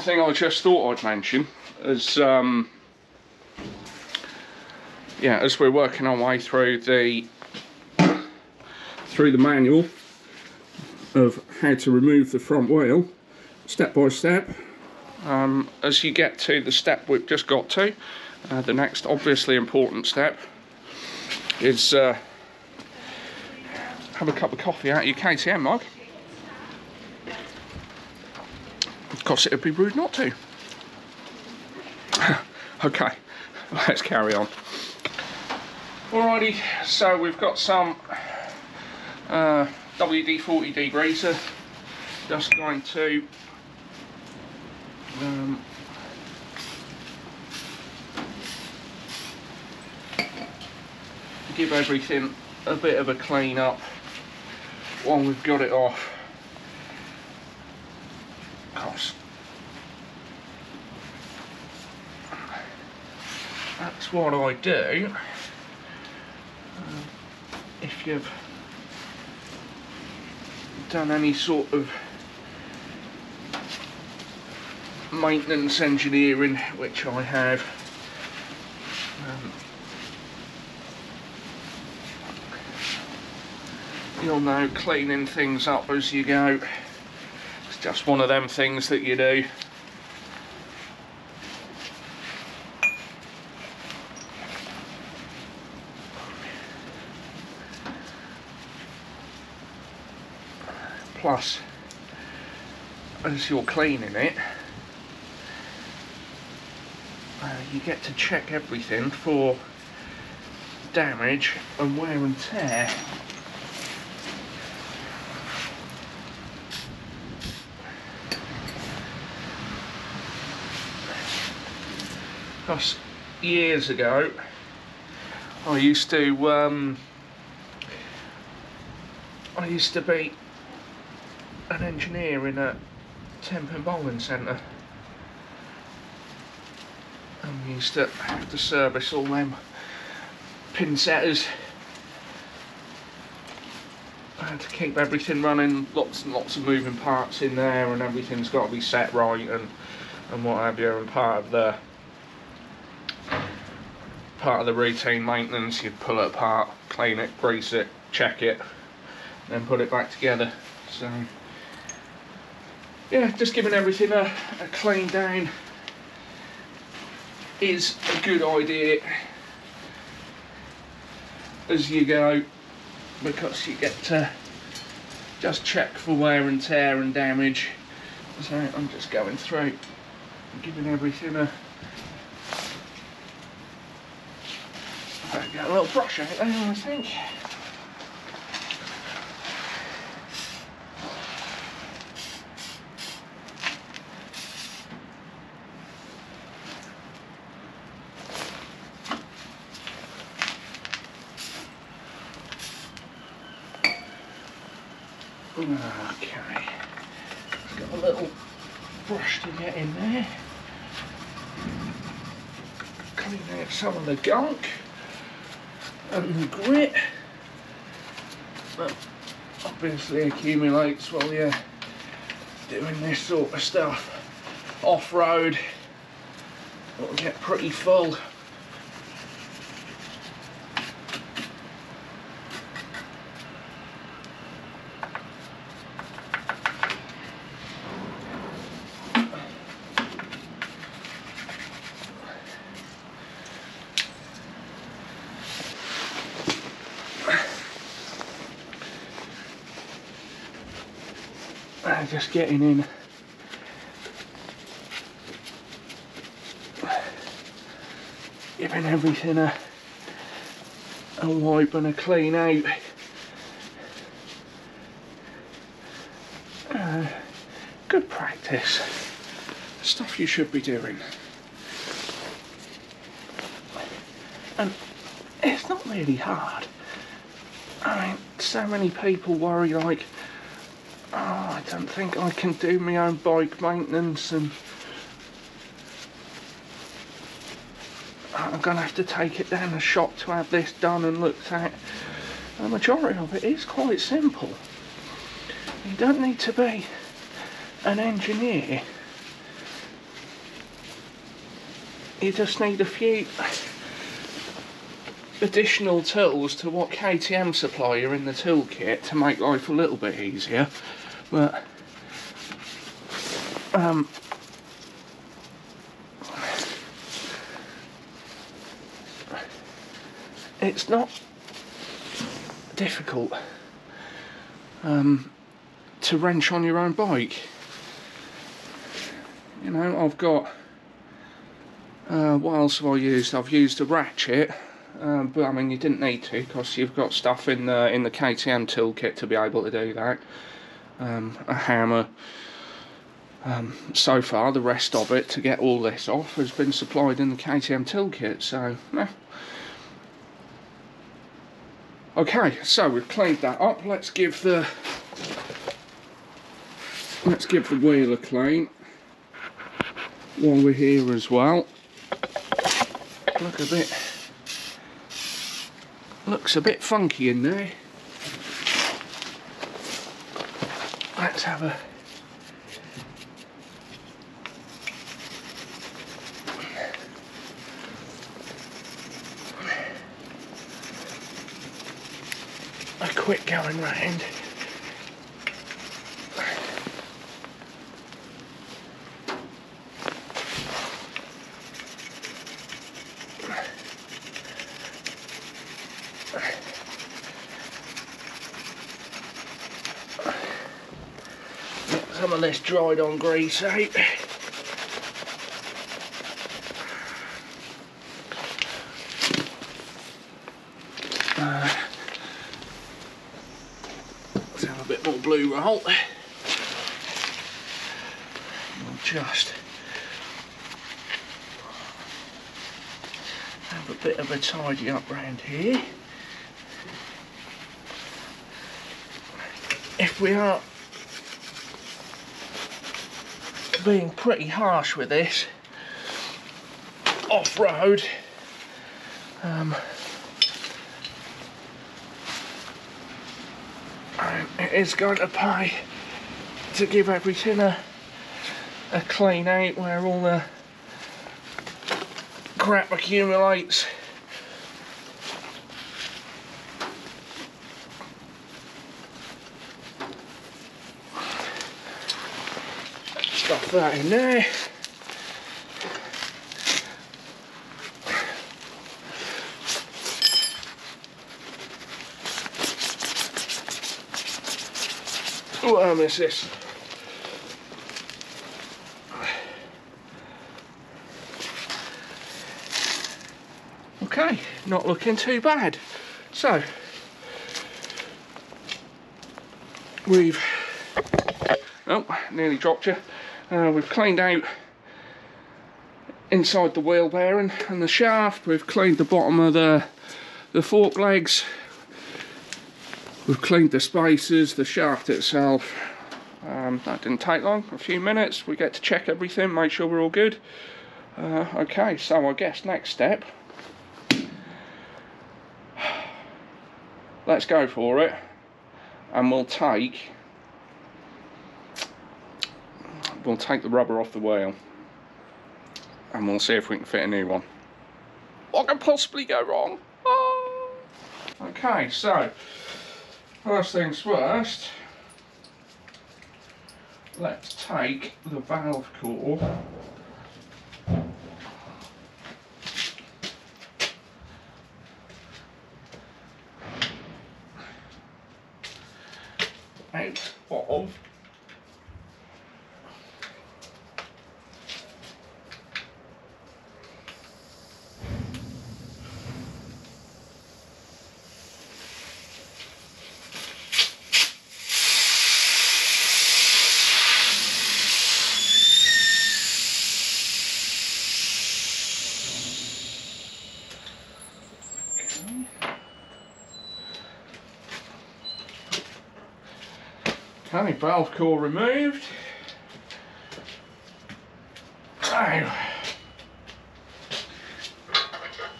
thing I just thought I'd mention is, yeah, as we're working our way through the manual of how to remove the front wheel, step by step, as you get to the step we've just got to, the next obviously important step is have a cup of coffee out of your KTM mug. Of course, it would be rude not to. Okay, let's carry on. Alrighty, so we've got some WD-40 degreaser. Just going to give everything a bit of a clean up while we've got it off. Because that's what I do if you've done any sort of maintenance engineering, which I have. You'll know cleaning things up as you go. It's just one of them things that you do. Plus, as you're cleaning it, you get to check everything for damage and wear and tear. Because years ago, I used to be an engineer in a 10-pin bowling centre, and we used to have to service all them pin setters. I had to keep everything running, lots and lots of moving parts in there, and everything's got to be set right and what have you. And part of the routine maintenance, you'd pull it apart, clean it, grease it, check it, then put it back together. So yeah, just giving everything a clean down is a good idea as you go, because you get to just check for wear and tear and damage. So I'm just going through, giving everything a... I've got a little brush out there, I think. Okay, got a little brush to get in there, clean out some of the gunk and the grit that obviously accumulates while you're doing this sort of stuff. Off-road, it'll get pretty full. Just getting in giving everything a wipe and a clean out. Good practice, stuff you should be doing, and it's not really hard. I mean, so many people worry like, oh, I don't think I can do my own bike maintenance and I'm going to have to take it down the shop to have this done and looked at. The majority of it is quite simple. You don't need to be an engineer you just need a few additional tools to what KTM supply you in the toolkit to make life a little bit easier, but it's not difficult to wrench on your own bike. You know, I've got what else have I used? I've used a ratchet, but I mean you didn't need to because you've got stuff in the KTM toolkit to be able to do that. A hammer. So far the rest of it to get all this off has been supplied in the KTM toolkit, so yeah. Okay, so we've cleaned that up. Let's give the wheel a clean while we're here as well. Looks a bit funky in there. Let's have a quick going round. Get some of this dried on grease out. Let's have a bit more blue roll. We'll just have a bit of a tidy up round here. If we are being pretty harsh with this off-road, it is going to pay to give everything a clean out where all the crap accumulates. Stuff that in there. Oh, I miss this. Okay, not looking too bad. So, we've, oh, nearly dropped you. We've cleaned out inside the wheel bearing and the shaft. We've cleaned the bottom of the fork legs. We've cleaned the spacers, the shaft itself. That didn't take long, a few minutes. We get to check everything, make sure we're all good. Okay, so I guess next step, let's go for it, and we'll take the rubber off the wheel and we'll see if we can fit a new one. What can possibly go wrong? Oh. Okay, so first things first, let's take the valve core out of okay, valve core removed. Now,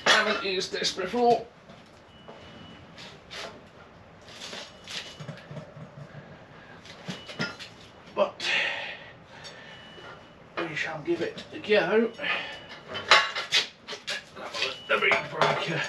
haven't used this before. But we shall give it a go. the bead breaker.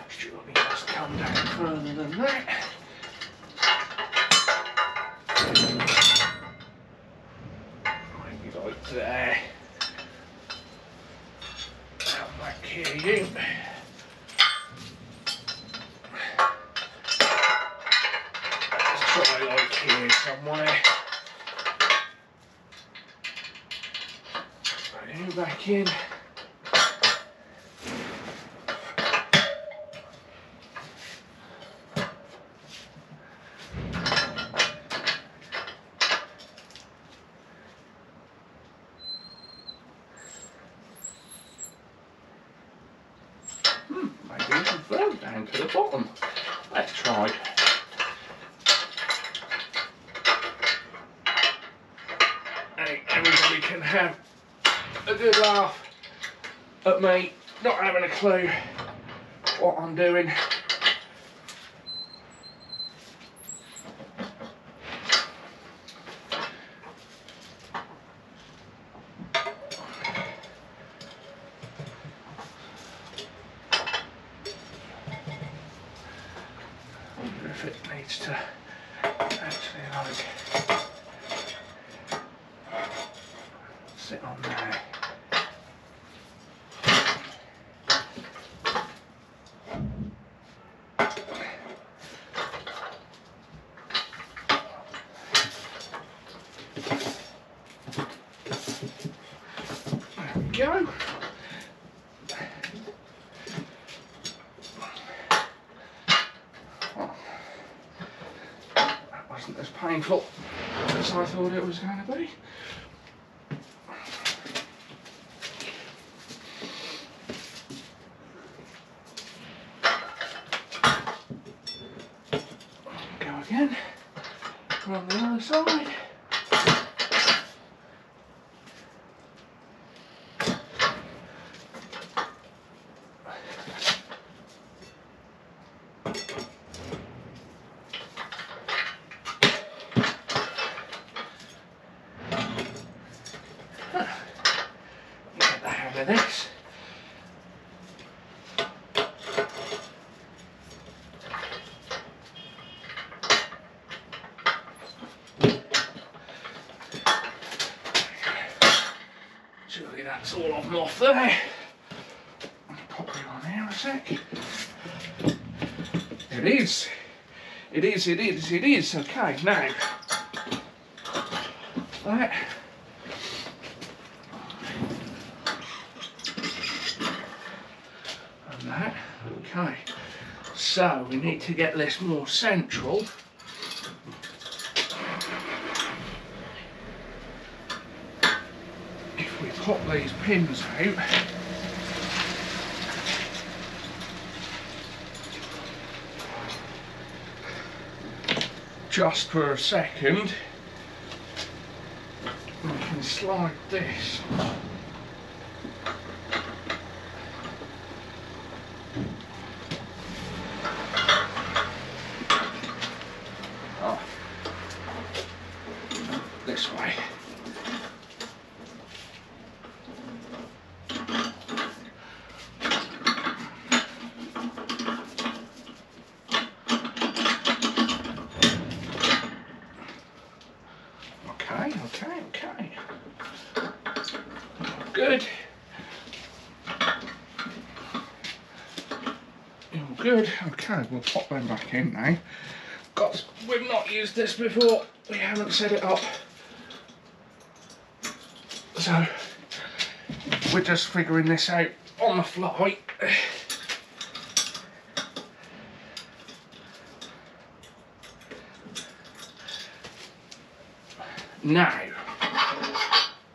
Surely must come down further than that. Maybe like there. Come back here, you. Let's try like here somewhere. Put you back in. Maybe even further down to the bottom. Let's try. Hey, everybody can have a good laugh at me not having a clue what I'm doing. If it needs to actually like sit on there. There we go. Wasn't as painful as I thought it was going to be. Go again, on the other side. Get the hang of this. Surely that's all of them off there. I'll pop it on here a sec. It is. It is, it is, it is. Okay, now that. And that. Okay. So we need to get this more central. If we pop these pins out, just for a second, we can slide this. This way. Okay. Good. All good. Okay, we'll pop them back in now. Because we've not used this before. We haven't set it up. So we're just figuring this out on the fly. Now,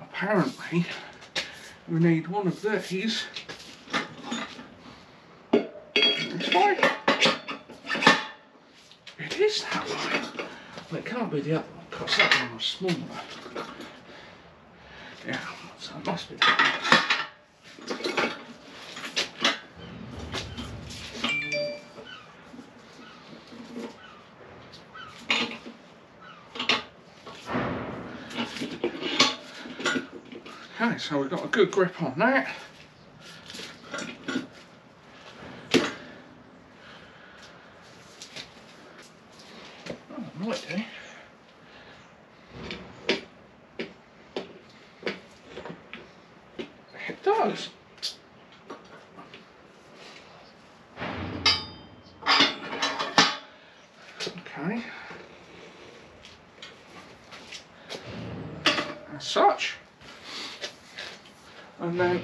apparently, we need one of these. This way. It is that way. Well, it can't be the other one because that one was smaller. Yeah, so it must be that one. Okay, so we've got a good grip on that. Oh, it might do. It does. Okay. As such. And then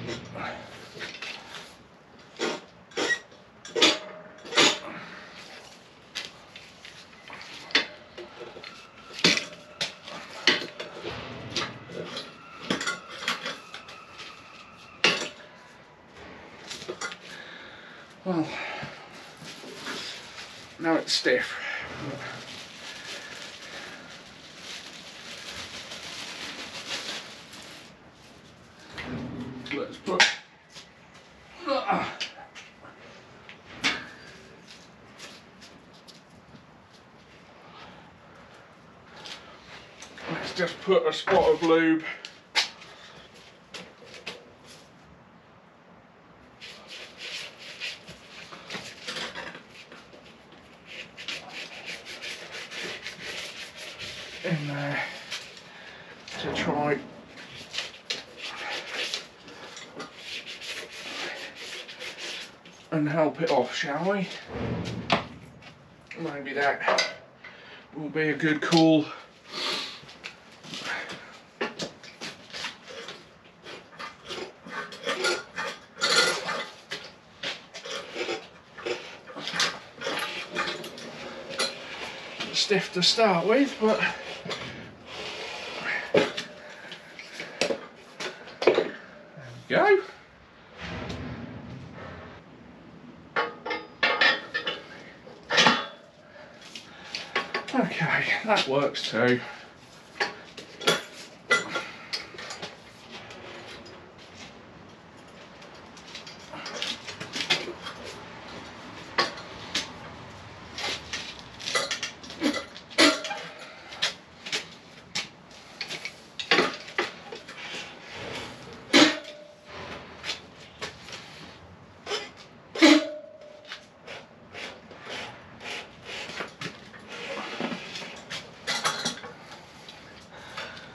well, now it's stiff. Let's put let's just put a spot of lube in there to try and help it off, shall we? Maybe that will be a good call. Stiff to start with, but there we go. Okay, that works too.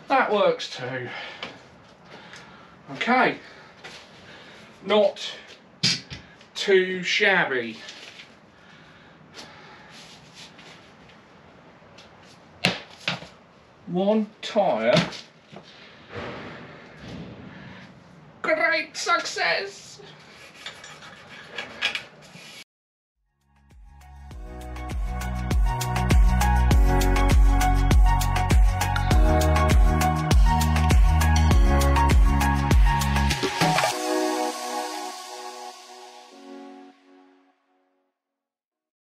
That works too. Okay, not too shabby. One tyre. Great success!